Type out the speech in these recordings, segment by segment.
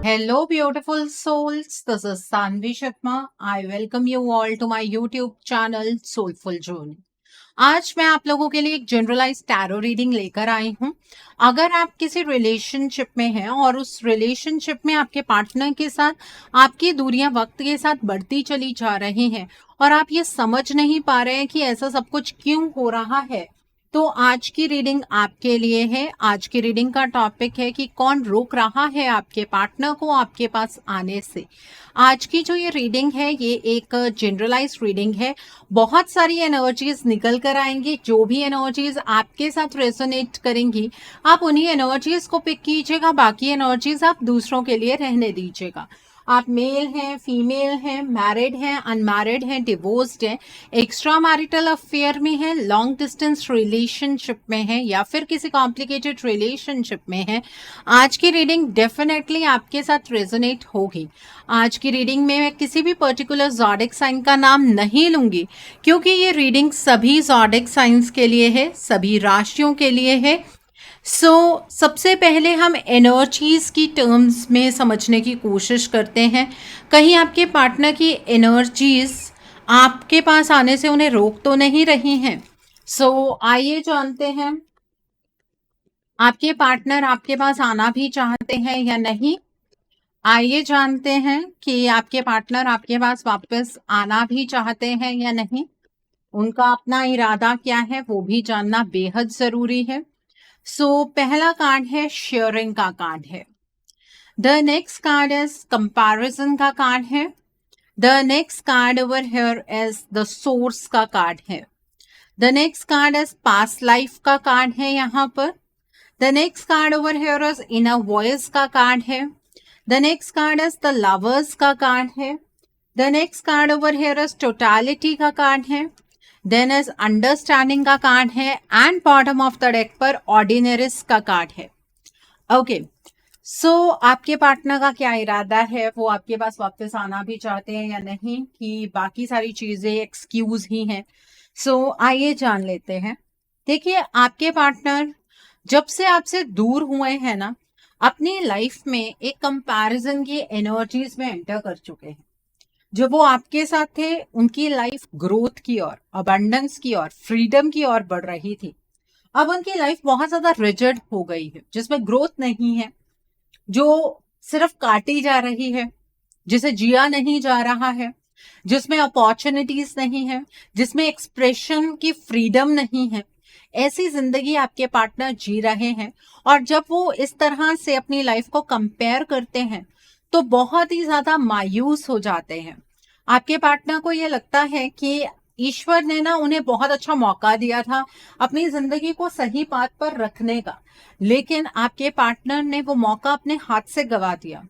Hello, beautiful souls. This is Sanvi Sharma. I welcome you all to my YouTube channel Soulful Journey. आज मैं आप लोगों के लिए एक जनरलाइज टैरो रीडिंग लेकर आई हूँ। अगर आप किसी रिलेशनशिप में हैं और उस रिलेशनशिप में आपके पार्टनर के साथ आपकी दूरियां वक्त के साथ बढ़ती चली जा रही हैं और आप ये समझ नहीं पा रहे हैं कि ऐसा सब कुछ क्यों हो रहा है, तो आज की रीडिंग आपके लिए है। आज की रीडिंग का टॉपिक है कि कौन रोक रहा है आपके पार्टनर को आपके पास आने से। आज की जो ये रीडिंग है ये एक जनरलाइज रीडिंग है। बहुत सारी एनर्जीज निकल कर आएंगी। जो भी एनर्जीज आपके साथ रेजोनेट करेंगी आप उन्हीं एनर्जीज को पिक कीजिएगा, बाकी एनर्जीज आप दूसरों के लिए रहने दीजिएगा। आप मेल हैं, फीमेल हैं, मैरिड हैं, अनमैरिड हैं, डिवोर्स्ड हैं, एक्स्ट्रा मैरिटल अफेयर में हैं, लॉन्ग डिस्टेंस रिलेशनशिप में हैं या फिर किसी कॉम्प्लिकेटेड रिलेशनशिप में हैं, आज की रीडिंग डेफिनेटली आपके साथ रेजोनेट होगी। आज की रीडिंग में मैं किसी भी पर्टिकुलर ज़ोडिक साइन का नाम नहीं लूंगी क्योंकि ये रीडिंग सभी ज़ोडिक साइंस के लिए है, सभी राशियों के लिए है। सबसे पहले हम एनर्जीज की टर्म्स में समझने की कोशिश करते हैं। कहीं आपके पार्टनर की एनर्जीज आपके पास आने से उन्हें रोक तो नहीं रही हैं। आइए जानते हैं आपके पार्टनर आपके पास आना भी चाहते हैं या नहीं। आइए जानते हैं कि आपके पार्टनर आपके पास वापस आना भी चाहते हैं या नहीं। उनका अपना इरादा क्या है वो भी जानना बेहद जरूरी है। पहला कार्ड है शेयरिंग का कार्ड है। The next card is comparison का कार्ड है। The next card over here is the source का कार्ड है। The next card is past life का कार्ड है यहाँ पर। The next card over here is inner voice का कार्ड है। The next card is the lovers का card है। The next card over here is totality का कार्ड है। देन इज अंडरस्टैंडिंग का कार्ड है and bottom of the deck पर ऑर्डिनरीज का कार्ड है। ओके, आपके पार्टनर का क्या इरादा है, वो आपके पास वापस आना भी चाहते हैं या नहीं, कि बाकी सारी चीजें एक्सक्यूज ही हैं। आइए जान लेते हैं। देखिए, आपके पार्टनर जब से आपसे दूर हुए हैं ना, अपनी लाइफ में एक कंपैरिजन की एनर्जीज में एंटर कर चुके हैं। जब वो आपके साथ थे उनकी लाइफ ग्रोथ की ओर, अबंडेंस की ओर, फ्रीडम की ओर बढ़ रही थी। अब उनकी लाइफ बहुत ज्यादा रिजिड हो गई है, जिसमें ग्रोथ नहीं है, जो सिर्फ काटी जा रही है, जिसे जिया नहीं जा रहा है, जिसमें अपॉर्चुनिटीज नहीं है, जिसमें एक्सप्रेशन की फ्रीडम नहीं है। ऐसी जिंदगी आपके पार्टनर जी रहे हैं और जब वो इस तरह से अपनी लाइफ को कंपेयर करते हैं तो बहुत ही ज्यादा मायूस हो जाते हैं। आपके पार्टनर को ये लगता है कि ईश्वर ने ना उन्हें बहुत अच्छा मौका दिया था अपनी जिंदगी को सही पाथ पर रखने का, लेकिन आपके पार्टनर ने वो मौका अपने हाथ से गवा दिया।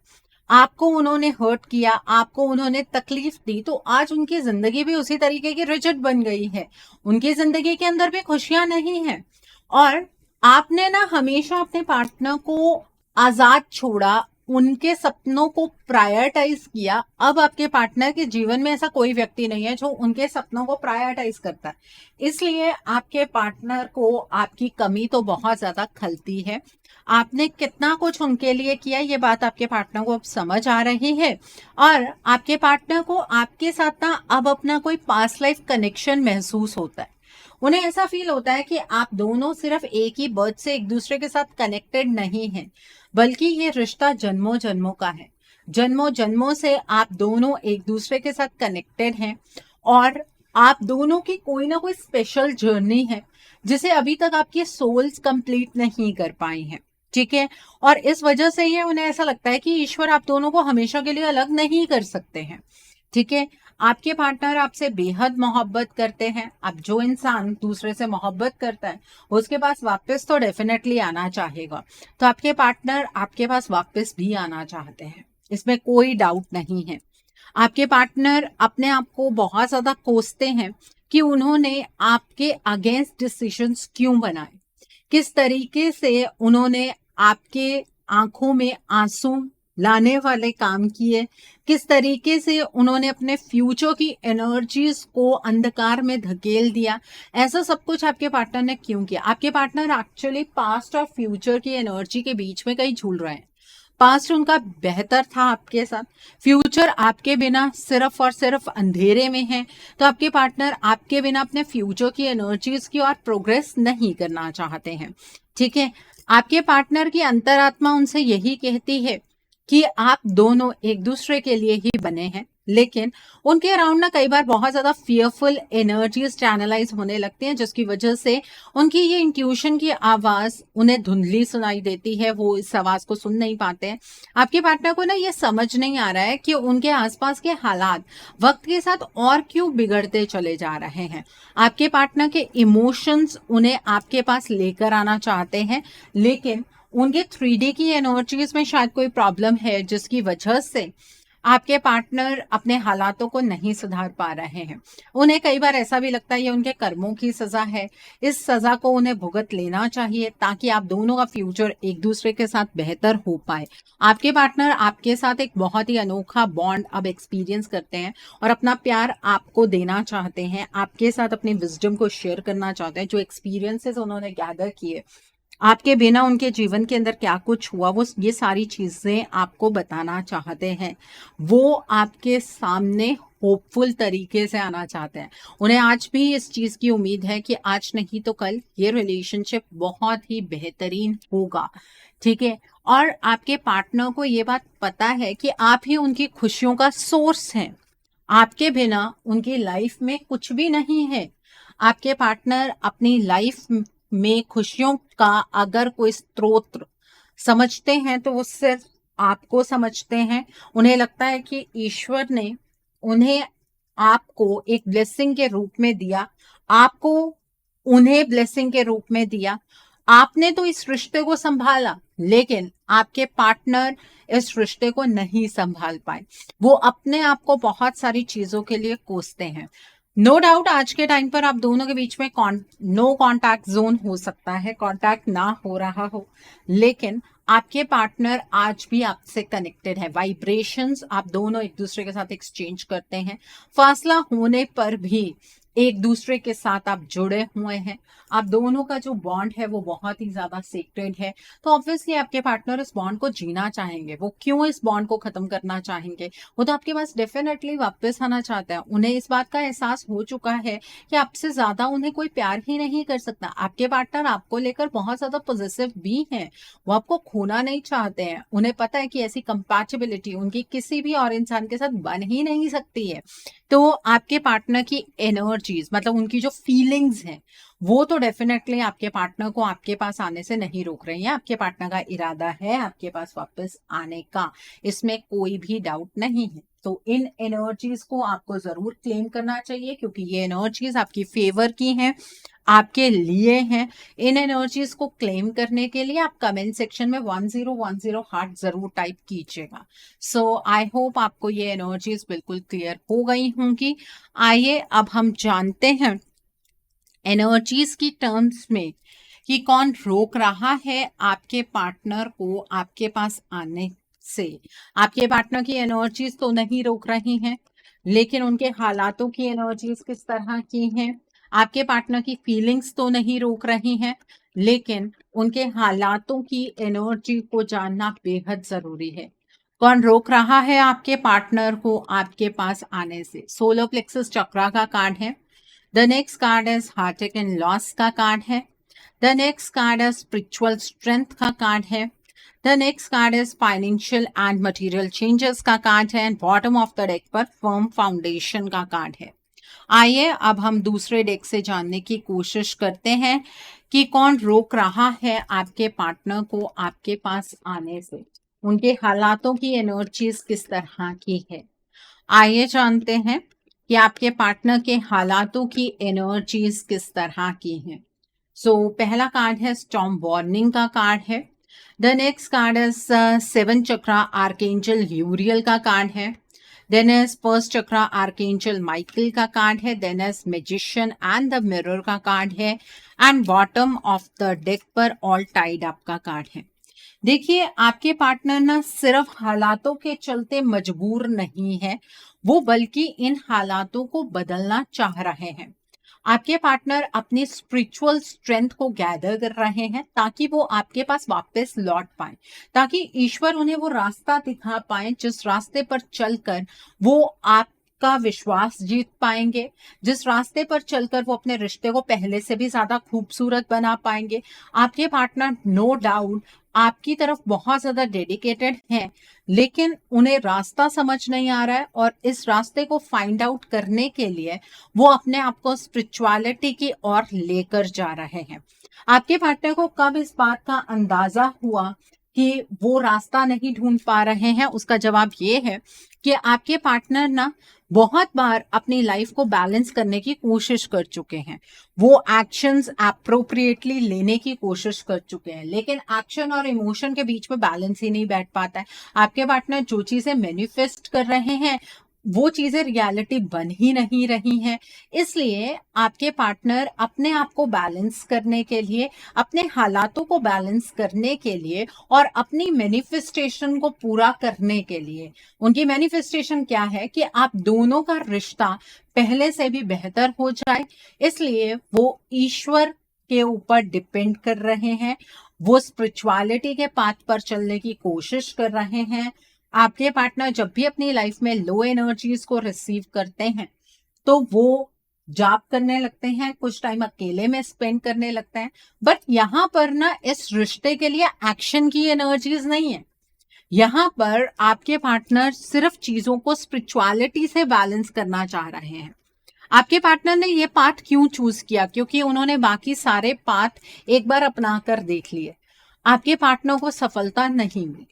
आपको उन्होंने हर्ट किया, आपको उन्होंने तकलीफ दी, तो आज उनकी जिंदगी भी उसी तरीके की रिजिड बन गई है। उनकी जिंदगी के अंदर भी खुशियां नहीं है और आपने ना हमेशा अपने पार्टनर को आजाद छोड़ा, उनके सपनों को प्रायोरिटाइज किया। अब आपके पार्टनर के जीवन में ऐसा कोई व्यक्ति नहीं है जो उनके सपनों को प्रायोरिटाइज करता है, इसलिए आपके पार्टनर को आपकी कमी तो बहुत ज्यादा खलती है। आपने कितना कुछ उनके लिए किया ये बात आपके पार्टनर को अब समझ आ रही है और आपके पार्टनर को आपके साथ ना अब अपना कोई पास्ट लाइफ कनेक्शन महसूस होता है। उन्हें ऐसा फील होता है कि आप दोनों सिर्फ एक ही बर्थ से एक दूसरे के साथ कनेक्टेड नहीं हैं, बल्कि ये रिश्ता जन्मों जन्मों का है। जन्मों जन्मों से आप दोनों एक दूसरे के साथ कनेक्टेड हैं और आप दोनों की कोई ना कोई स्पेशल जर्नी है जिसे अभी तक आपकी सोल्स कंप्लीट नहीं कर पाई हैं। ठीक है, और इस वजह से ये उन्हें ऐसा लगता है कि ईश्वर आप दोनों को हमेशा के लिए अलग नहीं कर सकते हैं। ठीक है, आपके पार्टनर आपसे बेहद मोहब्बत करते हैं। अब जो इंसान दूसरे से मोहब्बत करता है उसके पास वापस तो डेफिनेटली आना चाहेगा, तो आपके पार्टनर आपके पास वापस भी आना चाहते हैं, इसमें कोई डाउट नहीं है। आपके पार्टनर अपने आप को बहुत ज्यादा कोसते हैं कि उन्होंने आपके अगेंस्ट डिसीजंस क्यों बनाए, किस तरीके से उन्होंने आपके आंखों में आंसू लाने वाले काम किए, किस तरीके से उन्होंने अपने फ्यूचर की एनर्जीज को अंधकार में धकेल दिया। ऐसा सब कुछ आपके पार्टनर ने क्यों किया? आपके पार्टनर एक्चुअली पास्ट और फ्यूचर की एनर्जी के बीच में कहीं झूल रहे हैं। पास्ट उनका बेहतर था आपके साथ, फ्यूचर आपके बिना सिर्फ और सिर्फ अंधेरे में है। तो आपके पार्टनर आपके बिना अपने फ्यूचर की एनर्जीज की और प्रोग्रेस नहीं करना चाहते हैं। ठीक है, आपके पार्टनर की अंतरात्मा उनसे यही कहती है कि आप दोनों एक दूसरे के लिए ही बने हैं, लेकिन उनके अराउंड ना कई बार बहुत ज्यादा फियरफुल एनर्जीज चैनलाइज होने लगती हैं, जिसकी वजह से उनकी ये इंट्यूशन की आवाज उन्हें धुंधली सुनाई देती है, वो इस आवाज को सुन नहीं पाते हैं। आपके पार्टनर को ना ये समझ नहीं आ रहा है कि उनके आसपास के हालात वक्त के साथ और क्यों बिगड़ते चले जा रहे हैं। आपके पार्टनर के इमोशंस उन्हें आपके पास लेकर आना चाहते हैं, लेकिन उनके 3D की एनर्जीज में शायद कोई प्रॉब्लम है, जिसकी वजह से आपके पार्टनर अपने हालातों को नहीं सुधार पा रहे हैं। उन्हें कई बार ऐसा भी लगता है ये उनके कर्मों की सजा है, इस सजा को उन्हें भुगत लेना चाहिए ताकि आप दोनों का फ्यूचर एक दूसरे के साथ बेहतर हो पाए। आपके पार्टनर आपके साथ एक बहुत ही अनोखा बॉन्ड अब एक्सपीरियंस करते हैं और अपना प्यार आपको देना चाहते हैं, आपके साथ अपनी विजडम को शेयर करना चाहते हैं। जो एक्सपीरियंसेस उन्होंने गैदर किए आपके बिना उनके जीवन के अंदर क्या कुछ हुआ, वो ये सारी चीजें आपको बताना चाहते हैं। वो आपके सामने होपफुल तरीके से आना चाहते हैं। उन्हें आज भी इस चीज की उम्मीद है कि आज नहीं तो कल ये रिलेशनशिप बहुत ही बेहतरीन होगा। ठीक है, और आपके पार्टनर को ये बात पता है कि आप ही उनकी खुशियों का सोर्स हैं। आपके बिना उनकी लाइफ में कुछ भी नहीं है। आपके पार्टनर अपनी लाइफ में खुशियों का अगर कोई स्रोत समझते हैं तो वो सिर्फ आपको समझते हैं। उन्हें लगता है कि ईश्वर ने उन्हें आपको एक ब्लेसिंग के रूप में दिया, आपको उन्हें ब्लेसिंग के रूप में दिया। आपने तो इस रिश्ते को संभाला, लेकिन आपके पार्टनर इस रिश्ते को नहीं संभाल पाए। वो अपने आप को बहुत सारी चीजों के लिए कोसते हैं। नो डाउट आज के टाइम पर आप दोनों के बीच में नो कॉन्टैक्ट जोन हो सकता है, कॉन्टैक्ट ना हो रहा हो, लेकिन आपके पार्टनर आज भी आपसे कनेक्टेड है। वाइब्रेशंस आप दोनों एक दूसरे के साथ एक्सचेंज करते हैं। फासला होने पर भी एक दूसरे के साथ आप जुड़े हुए हैं। आप दोनों का जो बॉन्ड है वो बहुत ही ज्यादा सीक्रेट है। तो ऑब्वियसली आपके पार्टनर इस बॉन्ड को जीना चाहेंगे। वो क्यों इस बॉन्ड को खत्म करना चाहेंगे? वो तो आपके पास डेफिनेटली वापस आना चाहते हैं। उन्हें इस बात का एहसास हो चुका है कि आपसे ज्यादा उन्हें कोई प्यार ही नहीं कर सकता। आपके पार्टनर आपको लेकर बहुत ज्यादा पॉजिटिव भी हैं। वो आपको खोना नहीं चाहते हैं। उन्हें पता है कि ऐसी कंपैटिबिलिटी उनकी किसी भी और इंसान के साथ बन ही नहीं सकती है। तो आपके पार्टनर की एनर्जीज मतलब उनकी जो फीलिंग्स हैं वो तो डेफिनेटली आपके पार्टनर को आपके पास आने से नहीं रोक रही हैं। आपके पार्टनर का इरादा है आपके पास वापस आने का, इसमें कोई भी डाउट नहीं है। तो इन एनर्जीज को आपको जरूर क्लेम करना चाहिए, क्योंकि ये एनर्जीज आपकी फेवर की हैं, आपके लिए हैं। इन एनर्जीज को क्लेम करने के लिए आप कमेंट सेक्शन में 1010 हार्ट जरूर टाइप कीजिएगा। सो आई होप आपको ये एनर्जीज बिल्कुल क्लियर हो गई होंगी। आइए अब हम जानते हैं एनर्जीज की टर्म्स में कि कौन रोक रहा है आपके पार्टनर को आपके पास आने से। आपके पार्टनर की एनर्जीज तो नहीं रोक रही हैं, लेकिन उनके हालातों की एनर्जीज किस तरह की हैं। आपके पार्टनर की फीलिंग्स तो नहीं रोक रही हैं, लेकिन उनके हालातों की एनर्जी को जानना बेहद जरूरी है। कौन रोक रहा है आपके पार्टनर को आपके पास आने से? सोलर प्लेक्सस चक्रा का कार्ड है। द नेक्स्ट कार्ड है हार्टेक एंड लॉस का कार्ड है। द नेक्स्ट कार्ड है स्पिरिचुअल स्ट्रेंथ का कार्ड है। द नेक्स्ट कार्ड है फाइनेंशियल एंड मटेरियल चेंजेस का कार्ड है। And bottom of the deck पर फर्म फाउंडेशन का कार्ड है। आइए अब हम दूसरे डेक से जानने की कोशिश करते हैं कि कौन रोक रहा है आपके पार्टनर को आपके पास आने से। उनके हालातों की एनर्जीज किस तरह की है। आइए जानते हैं कि आपके पार्टनर के हालातों की एनर्जीज किस तरह की हैं। सो पहला कार्ड है स्टॉर्म वार्निंग का कार्ड है। द नेक्स्ट कार्ड है सेवन चक्रा आर्कएंजल यूरियल का कार्ड है। Then is first chakra archangel Michael का कार्ड है। Then is magician and the mirror का कार्ड है। And bottom of the deck पर ऑल टाइड अप का कार्ड है। देखिए आपके पार्टनर ना सिर्फ हालातों के चलते मजबूर नहीं है, वो बल्कि इन हालातों को बदलना चाह रहे हैं। आपके पार्टनर अपनी स्पिरिचुअल स्ट्रेंथ को गैदर कर रहे हैं ताकि वो आपके पास वापस लौट पाए, ताकि ईश्वर उन्हें वो रास्ता दिखा पाए जिस रास्ते पर चलकर वो आपका विश्वास जीत पाएंगे, जिस रास्ते पर चलकर वो अपने रिश्ते को पहले से भी ज्यादा खूबसूरत बना पाएंगे। आपके पार्टनर नो डाउट आपकी तरफ बहुत ज्यादा डेडिकेटेड हैं, लेकिन उन्हें रास्ता समझ नहीं आ रहा है और इस रास्ते को फाइंड आउट करने के लिए वो अपने आप को स्पिरिचुअलिटी की ओर लेकर जा रहे हैं। आपके पार्टनर को कब इस बात का अंदाजा हुआ कि वो रास्ता नहीं ढूंढ पा रहे हैं, उसका जवाब ये है कि आपके पार्टनर ना बहुत बार अपनी लाइफ को बैलेंस करने की कोशिश कर चुके हैं। वो एक्शंस अप्रोप्रिएटली लेने की कोशिश कर चुके हैं, लेकिन एक्शन और इमोशन के बीच में बैलेंस ही नहीं बैठ पाता है। आपके पार्टनर जो चीजें मैनिफेस्ट कर रहे हैं वो चीजें रियलिटी बन ही नहीं रही हैं। इसलिए आपके पार्टनर अपने आप को बैलेंस करने के लिए, अपने हालातों को बैलेंस करने के लिए और अपनी मैनिफेस्टेशन को पूरा करने के लिए, उनकी मैनिफेस्टेशन क्या है कि आप दोनों का रिश्ता पहले से भी बेहतर हो जाए, इसलिए वो ईश्वर के ऊपर डिपेंड कर रहे हैं। वो स्पिरिचुअलिटी के पाथ पर चलने की कोशिश कर रहे हैं। आपके पार्टनर जब भी अपनी लाइफ में लो एनर्जीज को रिसीव करते हैं तो वो जाप करने लगते हैं, कुछ टाइम अकेले में स्पेंड करने लगते हैं। बट यहाँ पर ना इस रिश्ते के लिए एक्शन की एनर्जीज नहीं है। यहाँ पर आपके पार्टनर सिर्फ चीजों को स्पिरिचुअलिटी से बैलेंस करना चाह रहे हैं। आपके पार्टनर ने ये पाथ क्यों चूज किया? क्योंकि उन्होंने बाकी सारे पाथ एक बार अपना कर देख लिए, आपके पार्टनर को सफलता नहीं मिली।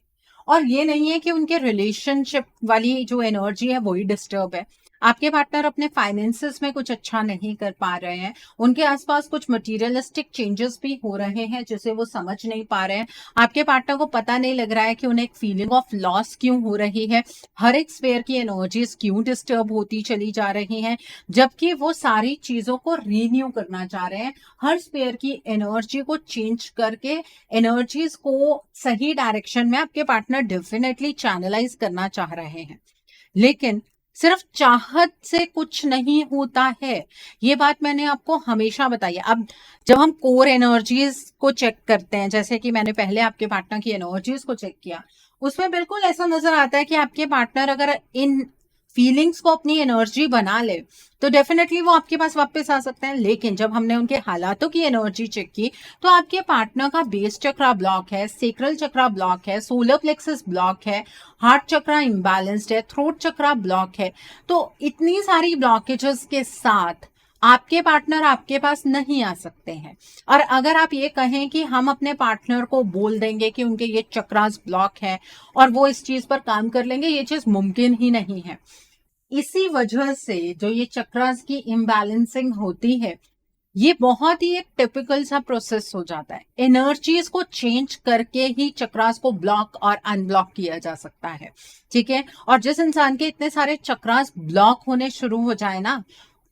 और ये नहीं है कि उनके रिलेशनशिप वाली जो एनर्जी है वही डिस्टर्ब है। आपके पार्टनर अपने फाइनेंसेस में कुछ अच्छा नहीं कर पा रहे हैं, उनके आसपास कुछ मटीरियलिस्टिक चेंजेस भी हो रहे हैं जिसे वो समझ नहीं पा रहे हैं। आपके पार्टनर को पता नहीं लग रहा है कि उन्हें एक फीलिंग ऑफ लॉस क्यों हो रही है, हर एक स्फेयर की एनर्जीज क्यों डिस्टर्ब होती चली जा रही हैं, जबकि वो सारी चीजों को रीन्यू करना चाह रहे हैं। हर स्फेयर की एनर्जी को चेंज करके एनर्जीज को सही डायरेक्शन में आपके पार्टनर डेफिनेटली चैनलाइज करना चाह रहे हैं, लेकिन सिर्फ चाहत से कुछ नहीं होता है। ये बात मैंने आपको हमेशा बताई है। अब जब हम कोर एनर्जीज को चेक करते हैं, जैसे कि मैंने पहले आपके पार्टनर की एनर्जीज को चेक किया, उसमें बिल्कुल ऐसा नजर आता है कि आपके पार्टनर अगर इन फीलिंग्स को अपनी एनर्जी बना ले तो डेफिनेटली वो आपके पास वापस आ सकते हैं। लेकिन जब हमने उनके हालातों की एनर्जी चेक की तो आपके पार्टनर का बेस चक्रा ब्लॉक है, सेक्रल चक्रा ब्लॉक है, सोलर प्लेक्सस ब्लॉक है, हार्ट चक्रा इम्बैलेंस्ड है, थ्रोट चक्रा ब्लॉक है। तो इतनी सारी ब्लॉकेजेस के साथ आपके पार्टनर आपके पास नहीं आ सकते हैं। और अगर आप ये कहें कि हम अपने पार्टनर को बोल देंगे कि उनके ये चक्रास ब्लॉक है और वो इस चीज पर काम कर लेंगे, ये चीज मुमकिन ही नहीं है। इसी वजह से जो ये चक्रास की इम्बैलेंसिंग होती है, ये बहुत ही एक टिपिकल सा प्रोसेस हो जाता है। एनर्जीज को चेंज करके ही चक्रास को ब्लॉक और अनब्लॉक किया जा सकता है, ठीक है। और जिस इंसान के इतने सारे चक्रास ब्लॉक होने शुरू हो जाए ना,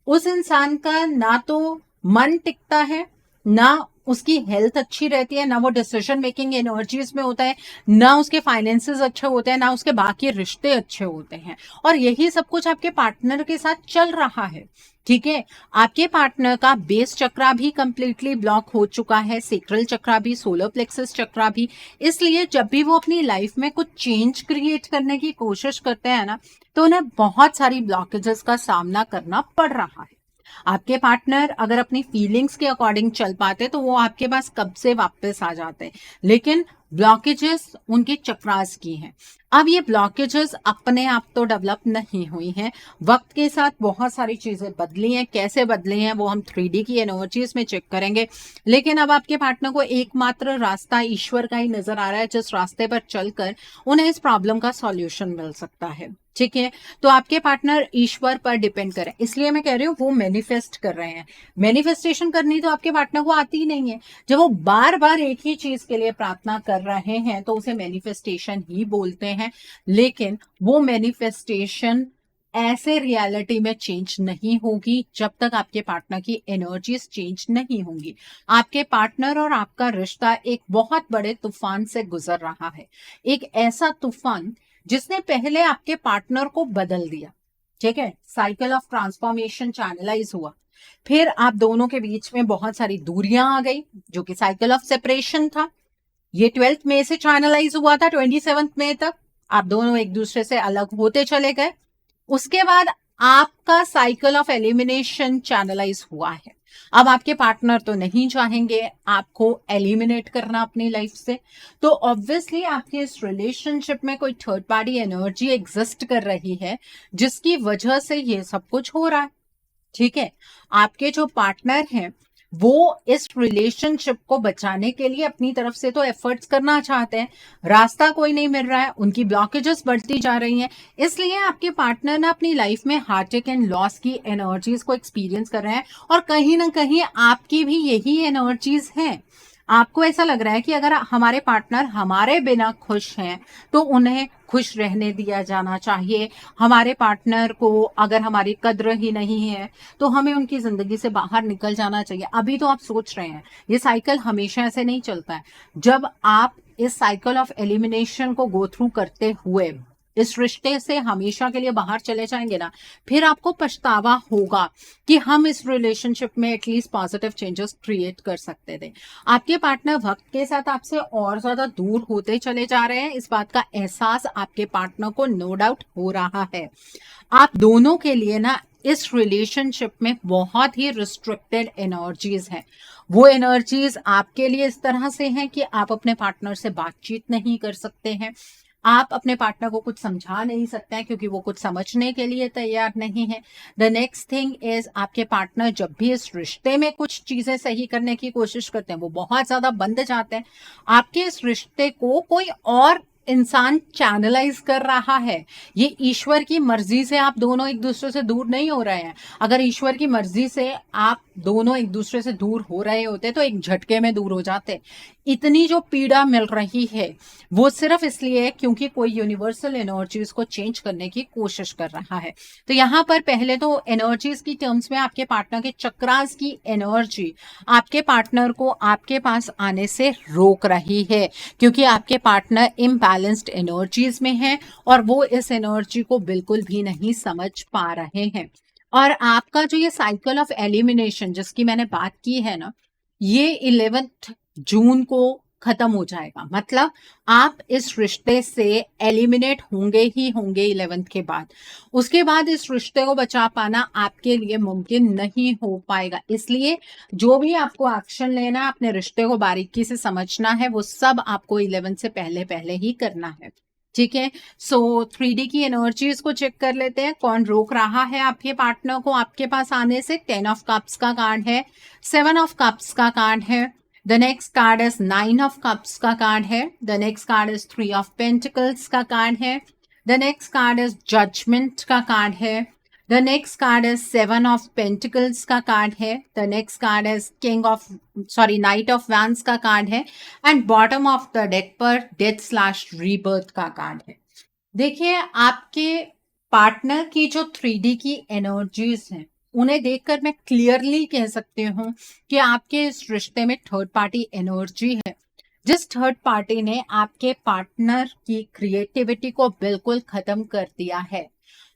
उस इंसान का ना तो मन टिकता है, ना उसकी हेल्थ अच्छी रहती है, ना वो डिसीजन मेकिंग एनर्जीज में होता है, ना उसके फाइनेंसेस अच्छे होते हैं, ना उसके बाकी रिश्ते अच्छे होते हैं। और यही सब कुछ आपके पार्टनर के साथ चल रहा है, ठीक है। आपके पार्टनर का बेस चक्रा भी कंप्लीटली ब्लॉक हो चुका है, सेक्रल चक्रा भी, सोलर प्लेक्सस चक्रा भी। इसलिए जब भी वो अपनी लाइफ में कुछ चेंज क्रिएट करने की कोशिश करते हैं ना, तो उन्हें बहुत सारी ब्लॉकेजेस का सामना करना पड़ रहा है। आपके पार्टनर अगर अपनी फीलिंग्स के अकॉर्डिंग चल पाते तो वो आपके पास कब से वापस आ जाते, लेकिन ब्लॉकेजेस उनके चक्रास की हैं। अब ये ब्लॉकेजेस अपने आप तो डेवलप नहीं हुई हैं, वक्त के साथ बहुत सारी चीजें बदली हैं। कैसे बदली हैं वो हम 3D की एनर्जीज में चेक करेंगे। लेकिन अब आपके पार्टनर को एकमात्र रास्ता ईश्वर का ही नजर आ रहा है, जिस रास्ते पर चलकर उन्हें इस प्रॉब्लम का सॉल्यूशन मिल सकता है, ठीक है। तो आपके पार्टनर ईश्वर पर डिपेंड करें, इसलिए मैं कह रही हूँ वो मैनिफेस्ट कर रहे हैं। मैनिफेस्टेशन करनी तो आपके पार्टनर को आती ही नहीं है। जब वो बार बार एक ही चीज के लिए प्रार्थना कर रहे हैं तो उसे मैनिफेस्टेशन ही बोलते हैं। लेकिन वो मैनिफेस्टेशन ऐसे रियलिटी में चेंज नहीं होगी जब तक आपके पार्टनर की एनर्जीज चेंज नहीं होंगी। आपके पार्टनर और आपका रिश्ता एक बहुत बड़े तूफान से गुजर रहा है, एक ऐसा तूफान जिसने पहले आपके पार्टनर को बदल दिया, ठीक है। साइकिल ऑफ ट्रांसफॉर्मेशन चैनलाइज हुआ, फिर आप दोनों के बीच में बहुत सारी दूरियां आ गई, जो कि साइकिल ऑफ सेपरेशन था। ये 12th मई से चैनलाइज हुआ था 27 मई तक। आप दोनों एक दूसरे से अलग होते चले गए। उसके बाद आपका साइकिल ऑफ एलिमिनेशन चैनलाइज हुआ है। अब आपके पार्टनर तो नहीं चाहेंगे आपको एलिमिनेट करना अपनी लाइफ से, तो ऑब्वियसली आपके इस रिलेशनशिप में कोई थर्ड पार्टी एनर्जी एग्जिस्ट कर रही है, जिसकी वजह से ये सब कुछ हो रहा है। ठीक है, आपके जो पार्टनर हैं वो इस रिलेशनशिप को बचाने के लिए अपनी तरफ से तो एफर्ट्स करना चाहते हैं, रास्ता कोई नहीं मिल रहा है, उनकी ब्लॉकेजेस बढ़ती जा रही हैं, इसलिए आपके पार्टनर ना अपनी लाइफ में हार्टटेक एंड लॉस की एनर्जीज को एक्सपीरियंस कर रहे हैं, और कहीं ना कहीं आपकी भी यही एनर्जीज हैं। आपको ऐसा लग रहा है कि अगर हमारे पार्टनर हमारे बिना खुश हैं तो उन्हें खुश रहने दिया जाना चाहिए। हमारे पार्टनर को अगर हमारी कद्र ही नहीं है तो हमें उनकी जिंदगी से बाहर निकल जाना चाहिए। अभी तो आप सोच रहे हैं, ये साइकिल हमेशा ऐसे नहीं चलता है। जब आप इस साइकिल ऑफ एलिमिनेशन को गो थ्रू करते हुए इस रिश्ते से हमेशा के लिए बाहर चले जाएंगे ना, फिर आपको पछतावा होगा कि हम इस रिलेशनशिप में एटलीस्ट पॉजिटिव चेंजेस क्रिएट कर सकते थे। आपके पार्टनर वक्त के साथ आपसे और ज्यादा दूर होते चले जा रहे हैं, इस बात का एहसास आपके पार्टनर को नो डाउट हो रहा है। आप दोनों के लिए ना इस रिलेशनशिप में बहुत ही रिस्ट्रिक्टेड एनर्जीज हैं। वो एनर्जीज आपके लिए इस तरह से हैं कि आप अपने पार्टनर से बातचीत नहीं कर सकते हैं, आप अपने पार्टनर को कुछ समझा नहीं सकते हैं क्योंकि वो कुछ समझने के लिए तैयार नहीं है। द नेक्स्ट थिंग इज, आपके पार्टनर जब भी इस रिश्ते में कुछ चीजें सही करने की कोशिश करते हैं वो बहुत ज्यादा बंद जाते हैं। आपके इस रिश्ते को कोई और इंसान चैनलाइज कर रहा है। ये ईश्वर की मर्जी से आप दोनों एक दूसरे से दूर नहीं हो रहे हैं। अगर ईश्वर की मर्जी से आप दोनों एक दूसरे से दूर हो रहे होते तो एक झटके में दूर हो जाते। इतनी जो पीड़ा मिल रही है वो सिर्फ इसलिए है क्योंकि कोई यूनिवर्सल एनर्जीज को चेंज करने की कोशिश कर रहा है। तो यहाँ पर पहले तो एनर्जीज की टर्म्स में आपके पार्टनर के चक्रास की एनर्जी आपके पार्टनर को आपके पास आने से रोक रही है, क्योंकि आपके पार्टनर इम्बैलेंस्ड एनर्जीज में है और वो इस एनर्जी को बिल्कुल भी नहीं समझ पा रहे हैं। और आपका जो ये साइकिल ऑफ एलिमिनेशन जिसकी मैंने बात की है ना, ये 11 जून को खत्म हो जाएगा। मतलब आप इस रिश्ते से एलिमिनेट होंगे ही होंगे 11 के बाद। उसके बाद इस रिश्ते को बचा पाना आपके लिए मुमकिन नहीं हो पाएगा। इसलिए जो भी आपको एक्शन लेना है, अपने रिश्ते को बारीकी से समझना है, वो सब आपको 11 से पहले पहले ही करना है। ठीक है, सो 3D की एनर्जीज को चेक कर लेते हैं, कौन रोक रहा है आपके पार्टनर को आपके पास आने से। 10 ऑफ कप्स का कार्ड है, 7 ऑफ कप्स का कार्ड है, the next card is 9 of cups का कार्ड है, the next card is 3 of pentacles का कार्ड है, the next card is judgement का कार्ड है, the next card is 7 of pentacles का कार्ड है, the next card is knight of wands का card है, and bottom of the deck पर death rebirth का कार्ड है। देखिए, आपके पार्टनर की जो 3D की एनर्जीज हैं उन्हें देखकर मैं क्लियरली कह सकती हूँ कि आपके इस रिश्ते में थर्ड पार्टी एनर्जी है, जिस थर्ड पार्टी ने आपके पार्टनर की क्रिएटिविटी को बिल्कुल खत्म कर दिया है।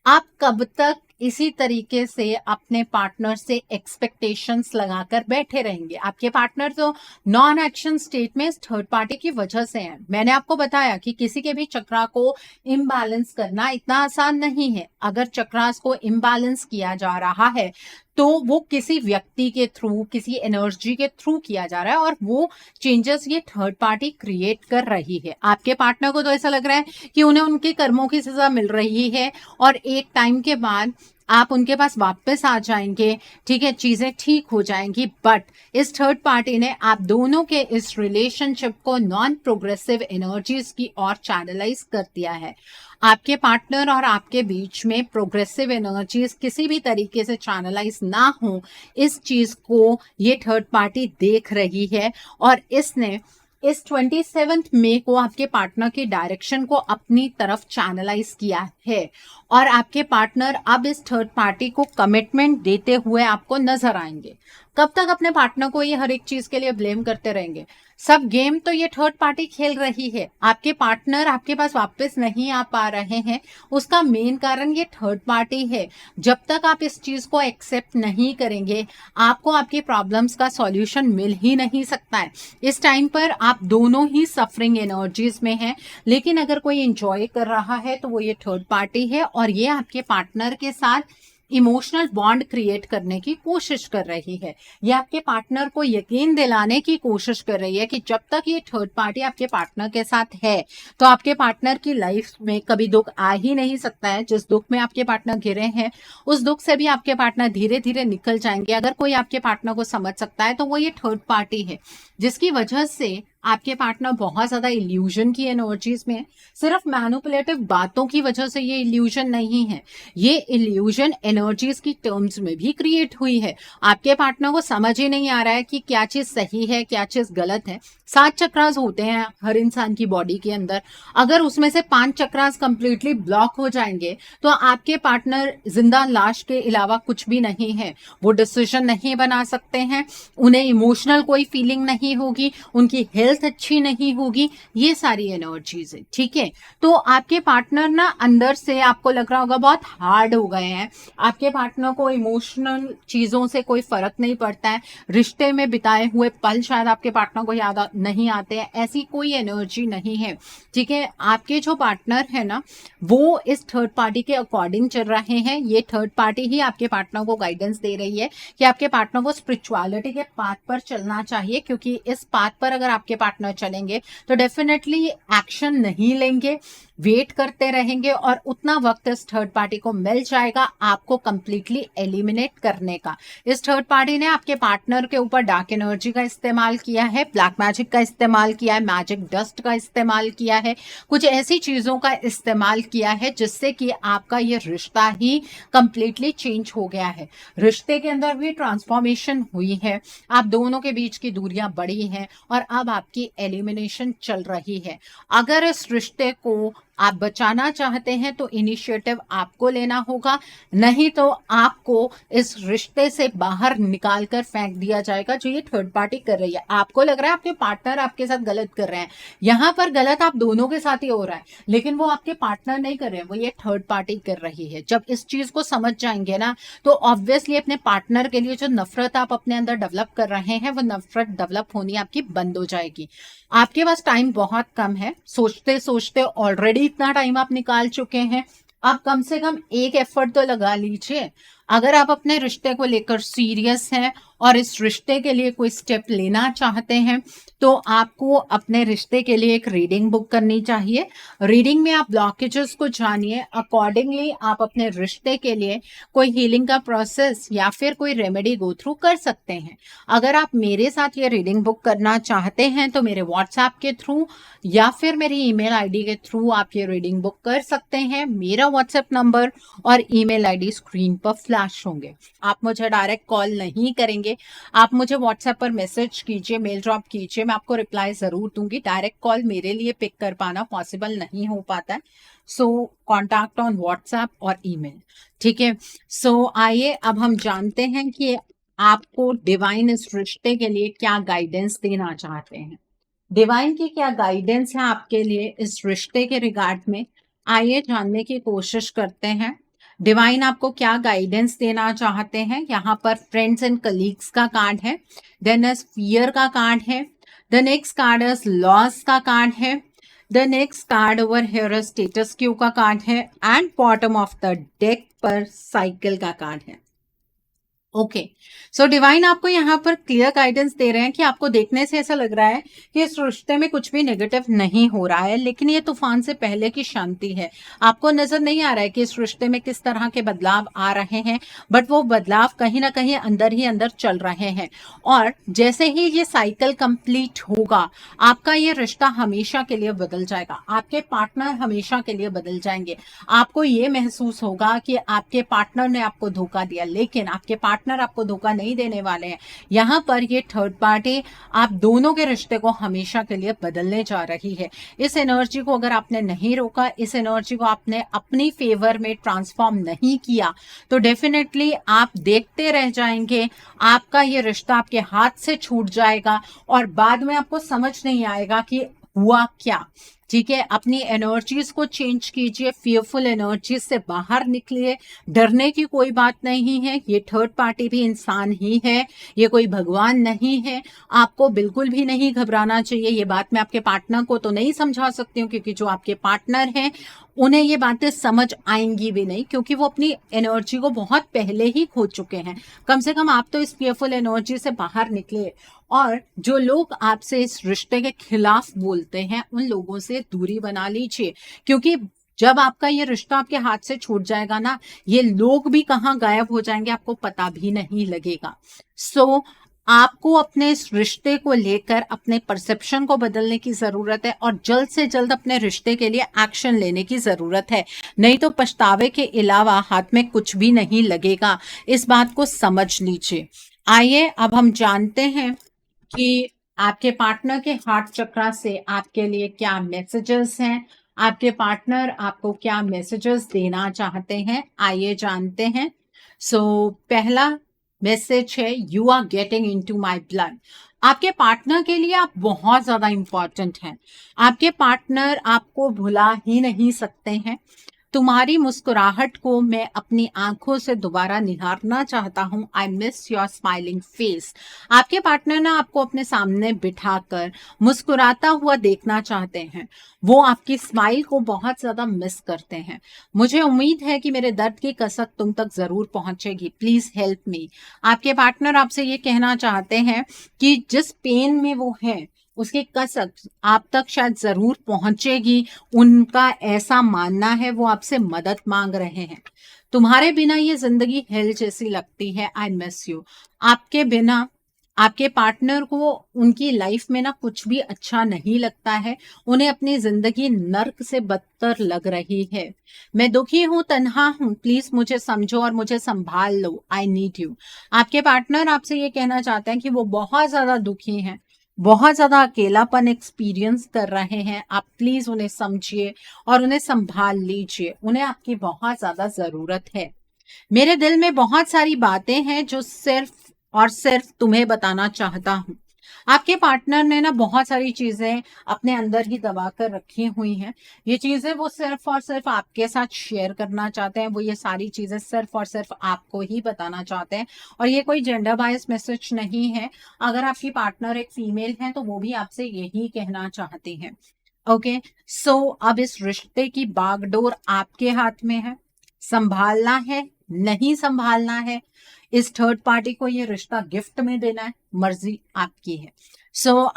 आप कब तक इसी तरीके से अपने पार्टनर से एक्सपेक्टेशंस लगाकर बैठे रहेंगे? आपके पार्टनर तो नॉन एक्शन स्टेट में इस थर्ड पार्टी की वजह से हैं। मैंने आपको बताया कि किसी के भी चक्रा को इम्बैलेंस करना इतना आसान नहीं है। अगर चक्रास को इम्बैलेंस किया जा रहा है तो वो किसी व्यक्ति के थ्रू, किसी एनर्जी के थ्रू किया जा रहा है, और वो चेंजेस ये थर्ड पार्टी क्रिएट कर रही है। आपके पार्टनर को तो ऐसा लग रहा है कि उन्हें उनके कर्मों की सजा मिल रही है और एक टाइम के बाद आप उनके पास वापस आ जाएंगे, ठीक है, चीजें ठीक हो जाएंगी। बट इस थर्ड पार्टी ने आप दोनों के इस रिलेशनशिप को नॉन प्रोग्रेसिव एनर्जीज की ओर चैनलाइज कर दिया है। आपके पार्टनर और आपके बीच में प्रोग्रेसिव एनर्जीज किसी भी तरीके से चैनलाइज ना हो, इस चीज को ये थर्ड पार्टी देख रही है, और इसने इस 27 मई को आपके पार्टनर की डायरेक्शन को अपनी तरफ चैनलाइज किया है, और आपके पार्टनर अब इस थर्ड पार्टी को कमिटमेंट देते हुए आपको नजर आएंगे। कब तक अपने पार्टनर को ये हर एक चीज के लिए ब्लेम करते रहेंगे? सब गेम तो ये थर्ड पार्टी खेल रही है। आपके पार्टनर आपके पास वापस नहीं आ पा रहे हैं, उसका मेन कारण ये थर्ड पार्टी है। जब तक आप इस चीज को एक्सेप्ट नहीं करेंगे, आपको आपकी प्रॉब्लम्स का सॉल्यूशन मिल ही नहीं सकता है। इस टाइम पर आप दोनों ही सफरिंग एनर्जीज में हैं, लेकिन अगर कोई एंजॉय कर रहा है तो वो ये थर्ड पार्टी है, और ये आपके पार्टनर के साथ इमोशनल बॉन्ड क्रिएट करने की कोशिश कर रही है। ये आपके पार्टनर को यकीन दिलाने की कोशिश कर रही है कि जब तक ये थर्ड पार्टी आपके पार्टनर के साथ है, तो आपके पार्टनर की लाइफ में कभी दुख आ ही नहीं सकता है। जिस दुख में आपके पार्टनर घिरे हैं, उस दुख से भी आपके पार्टनर धीरे धीरे निकल जाएंगे। अगर कोई आपके पार्टनर को समझ सकता है तो वो ये थर्ड पार्टी है, जिसकी वजह से आपके पार्टनर बहुत ज्यादा इल्यूजन की एनर्जीज में है। सिर्फ मैनिपुलेटिव बातों की वजह से ये इल्यूजन नहीं है, ये इल्यूजन एनर्जीज की टर्म्स में भी क्रिएट हुई है। आपके पार्टनर को समझ ही नहीं आ रहा है कि क्या चीज सही है, क्या चीज गलत है। 7 चक्रास होते हैं हर इंसान की बॉडी के अंदर। अगर उसमें से 5 चक्रास कंप्लीटली ब्लॉक हो जाएंगे तो आपके पार्टनर जिंदा लाश के अलावा कुछ भी नहीं है। वो डिसीजन नहीं बना सकते हैं, उन्हें इमोशनल कोई फीलिंग नहीं होगी, उनकी हेल्थ अच्छी नहीं होगी। ये सारी एनर्जीज है, ठीक है। तो आपके पार्टनर ना अंदर से आपको लग रहा होगा बहुत हार्ड हो गए हैं। आपके पार्टनर को इमोशनल चीजों से कोई फर्क नहीं पड़ता है। रिश्ते में बिताए हुए पल शायद आपके पार्टनर को याद नहीं आते हैं, ऐसी कोई एनर्जी नहीं है, ठीक है। आपके जो पार्टनर है ना, वो इस थर्ड पार्टी के अकॉर्डिंग चल रहे हैं। ये थर्ड पार्टी ही आपके पार्टनर को गाइडेंस दे रही है कि आपके पार्टनर को स्पिरिचुअलिटी के पाथ पर चलना चाहिए, क्योंकि इस पाथ पर अगर आपके पार्टनर चलेंगे तो डेफिनेटली एक्शन नहीं लेंगे, वेट करते रहेंगे, और उतना वक्त इस थर्ड पार्टी को मिल जाएगा आपको कंप्लीटली एलिमिनेट करने का। इस थर्ड पार्टी ने आपके पार्टनर के ऊपर डार्क एनर्जी का इस्तेमाल किया है, ब्लैक मैजिक का इस्तेमाल किया है, मैजिक डस्ट का इस्तेमाल किया है, कुछ ऐसी चीजों का इस्तेमाल किया है जिससे कि आपका ये रिश्ता ही कंप्लीटली चेंज हो गया है। रिश्ते के अंदर भी ट्रांसफॉर्मेशन हुई है, आप दोनों के बीच की दूरियां बढ़ी हैं, और अब आपकी एलिमिनेशन चल रही है। अगर इस रिश्ते को आप बचाना चाहते हैं तो इनिशिएटिव आपको लेना होगा, नहीं तो आपको इस रिश्ते से बाहर निकाल कर फेंक दिया जाएगा, जो ये थर्ड पार्टी कर रही है। आपको लग रहा है आपके पार्टनर आपके साथ गलत कर रहे हैं, यहाँ पर गलत आप दोनों के साथ ही हो रहा है, लेकिन वो आपके पार्टनर नहीं कर रहे हैं, वो ये थर्ड पार्टी कर रही है। जब इस चीज को समझ जाएंगे ना, तो ऑब्वियसली अपने पार्टनर के लिए जो नफरत आप अपने अंदर डेवलप कर रहे हैं, वो नफरत डेवलप होनी आपकी बंद हो जाएगी। आपके पास टाइम बहुत कम है, सोचते सोचते ऑलरेडी इतना टाइम आप निकाल चुके हैं। आप कम से कम एक एफर्ट तो लगा लीजिए। अगर आप अपने रिश्ते को लेकर सीरियस हैं और इस रिश्ते के लिए कोई स्टेप लेना चाहते हैं, तो आपको अपने रिश्ते के लिए एक रीडिंग बुक करनी चाहिए। रीडिंग में आप ब्लॉकेजेस को जानिए, अकॉर्डिंगली आप अपने रिश्ते के लिए कोई हीलिंग का प्रोसेस या फिर कोई रेमेडी गो थ्रू कर सकते हैं। अगर आप मेरे साथ ये रीडिंग बुक करना चाहते हैं तो मेरे व्हाट्सएप के थ्रू या फिर मेरी ईमेल आईडी के थ्रू आप ये रीडिंग बुक कर सकते हैं। मेरा व्हाट्सएप नंबर और ईमेल आईडी स्क्रीन पर फ्लैश होंगे। आप मुझे डायरेक्ट कॉल नहीं करेंगे, आप मुझे व्हाट्सएप पर मैसेज कीजिए, मेल ड्रॉप कीजिए, मैं आपको रिप्लाई जरूर दूंगी। डायरेक्ट कॉल मेरे लिए पिक कर पाना पॉसिबल नहीं हो पाता है, सो कॉन्टैक्ट ऑन व्हाट्सएप और ईमेल, ठीक है। सो आइए अब हम जानते हैं कि आपको डिवाइन इस रिश्ते के लिए क्या गाइडेंस देना चाहते हैं। डिवाइन की क्या गाइडेंस है आपके लिए इस रिश्ते के रिगार्ड में, आइए जानने की कोशिश करते हैं। डिवाइन आपको क्या गाइडेंस देना चाहते हैं। यहाँ पर फ्रेंड्स एंड कलीग्स का कार्ड है, देन फियर का कार्ड है, the next card is loss का कार्ड है, the next card over here status Q का कार्ड है, and bottom of the deck पर साइकिल का कार्ड है। ओके, सो डिवाइन आपको यहाँ पर क्लियर गाइडेंस दे रहे हैं कि आपको देखने से ऐसा लग रहा है कि इस रिश्ते में कुछ भी नेगेटिव नहीं हो रहा है, लेकिन ये तूफान से पहले की शांति है। आपको नजर नहीं आ रहा है कि इस रिश्ते में किस तरह के बदलाव आ रहे हैं, बट वो बदलाव कहीं ना कहीं अंदर ही अंदर चल रहे हैं। और जैसे ही ये साइकिल कंप्लीट होगा, आपका ये रिश्ता हमेशा के लिए बदल जाएगा, आपके पार्टनर हमेशा के लिए बदल जाएंगे। आपको ये महसूस होगा कि आपके पार्टनर ने आपको धोखा दिया, लेकिन आपके पार्टनर पार्टनर आपको धोखा नहीं देने वाले हैं। यहाँ पर ये थर्ड पार्टी आप दोनों के रिश्ते को हमेशा के लिए बदलने जा रही है। इस एनर्जी को अगर आपने नहीं रोका, इस एनर्जी को आपने अपनी फेवर में ट्रांसफॉर्म नहीं किया, तो डेफिनेटली आप देखते रह जाएंगे, आपका ये रिश्ता आपके हाथ से छूट जाएगा और बाद में आपको समझ नहीं आएगा कि हुआ क्या। ठीक है, अपनी एनर्जीज को चेंज कीजिए, फियरफुल एनर्जीज से बाहर निकलिए। डरने की कोई बात नहीं है, ये थर्ड पार्टी भी इंसान ही है, ये कोई भगवान नहीं है। आपको बिल्कुल भी नहीं घबराना चाहिए। ये बात मैं आपके पार्टनर को तो नहीं समझा सकती हूँ, क्योंकि जो आपके पार्टनर हैं उन्हें ये बातें समझ आएंगी भी नहीं, क्योंकि वो अपनी एनर्जी को बहुत पहले ही खो चुके हैं। कम से कम आप तो इस फियरफुल एनर्जी से बाहर निकले, और जो लोग आपसे इस रिश्ते के खिलाफ बोलते हैं उन लोगों से दूरी बना लीजिए, क्योंकि जब आपका ये रिश्ता आपके हाथ से छूट जाएगा ना, ये लोग भी कहाँ गायब हो जाएंगे आपको पता भी नहीं लगेगा। सो आपको अपने इस रिश्ते को लेकर अपने परसेप्शन को बदलने की जरूरत है, और जल्द से जल्द अपने रिश्ते के लिए एक्शन लेने की जरूरत है, नहीं तो पछतावे के अलावा हाथ में कुछ भी नहीं लगेगा। इस बात को समझ लीजिए। आइए अब हम जानते हैं कि आपके पार्टनर के हार्ट चक्रा से आपके लिए क्या मैसेजेस हैं, आपके पार्टनर आपको क्या मैसेजेस देना चाहते हैं, आइए जानते हैं। पहला मैसेज है, you are getting into my blood. आपके पार्टनर के लिए आप बहुत ज्यादा इंपॉर्टेंट हैं। आपके पार्टनर आपको भुला ही नहीं सकते हैं। तुम्हारी मुस्कुराहट को मैं अपनी आंखों से दोबारा निहारना चाहता हूं। I miss your smiling face. आपके पार्टनर ना आपको अपने सामने बिठाकर मुस्कुराता हुआ देखना चाहते हैं। वो आपकी स्माइल को बहुत ज्यादा मिस करते हैं। मुझे उम्मीद है कि मेरे दर्द की कसक तुम तक जरूर पहुंचेगी। Please help me. आपके पार्टनर आपसे ये कहना चाहते हैं कि जिस पेन में वो है उसकी कसक आप तक शायद जरूर पहुंचेगी। उनका ऐसा मानना है, वो आपसे मदद मांग रहे हैं। तुम्हारे बिना ये जिंदगी हेल जैसी लगती है। I miss you. आपके बिना आपके पार्टनर को उनकी लाइफ में ना कुछ भी अच्छा नहीं लगता है। उन्हें अपनी जिंदगी नर्क से बदतर लग रही है। मैं दुखी हूँ, तन्हा हूँ, प्लीज मुझे समझो और मुझे संभाल लो। I need you. आपके पार्टनर आपसे ये कहना चाहते हैं कि वो बहुत ज्यादा दुखी हैं, बहुत ज्यादा अकेलापन एक्सपीरियंस कर रहे हैं। आप प्लीज उन्हें समझिए और उन्हें संभाल लीजिए। उन्हें आपकी बहुत ज्यादा जरूरत है। मेरे दिल में बहुत सारी बातें हैं जो सिर्फ और सिर्फ तुम्हें बताना चाहता हूँ। आपके पार्टनर ने ना बहुत सारी चीजें अपने अंदर ही दबा कर रखी हुई हैं। ये चीजें वो सिर्फ और सिर्फ आपके साथ शेयर करना चाहते हैं। वो ये सारी चीजें सिर्फ और सिर्फ आपको ही बताना चाहते हैं, और ये कोई जेंडर बायस मैसेज नहीं है। अगर आपकी पार्टनर एक फीमेल है तो वो भी आपसे यही कहना चाहती हैं। ओके, अब इस रिश्ते की बागडोर आपके हाथ में है। संभालना है, नहीं संभालना है, इस थर्ड पार्टी को ये रिश्ता गिफ्ट में देना है, मर्जी आपकी है।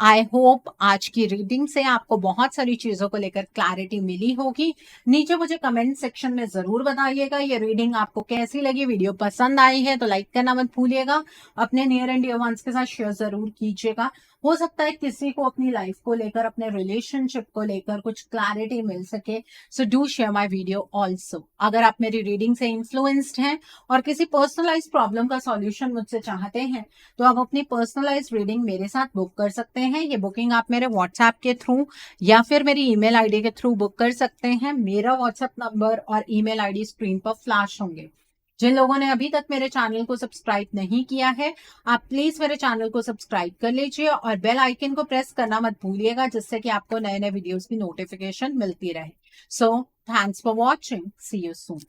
आई होप आज की रीडिंग से आपको बहुत सारी चीजों को लेकर क्लैरिटी मिली होगी। नीचे मुझे कमेंट सेक्शन में जरूर बताइएगा ये रीडिंग आपको कैसी लगी। वीडियो पसंद आई है तो लाइक करना मत भूलिएगा। अपने नियर एंड डियर वंस के साथ शेयर जरूर कीजिएगा। हो सकता है किसी को अपनी लाइफ को लेकर, अपने रिलेशनशिप को लेकर कुछ क्लैरिटी मिल सके। So do share my video also. अगर आप मेरी रीडिंग से इन्फ्लुएंस्ड हैं और किसी पर्सनलाइज प्रॉब्लम का सॉल्यूशन मुझसे चाहते हैं, तो आप अपनी पर्सनलाइज रीडिंग मेरे साथ बुक कर सकते हैं। ये बुकिंग आप मेरे व्हाट्सएप के थ्रू या फिर मेरी ईमेल आईडी के थ्रू बुक कर सकते हैं। मेरा व्हाट्सएप नंबर और ईमेल आईडी स्क्रीन पर फ्लैश होंगे। जिन लोगों ने अभी तक मेरे चैनल को सब्सक्राइब नहीं किया है, आप प्लीज मेरे चैनल को सब्सक्राइब कर लीजिए और बेल आइकन को प्रेस करना मत भूलिएगा, जिससे कि आपको नए नए वीडियोस की नोटिफिकेशन मिलती रहे। Thanks for watching. See you soon.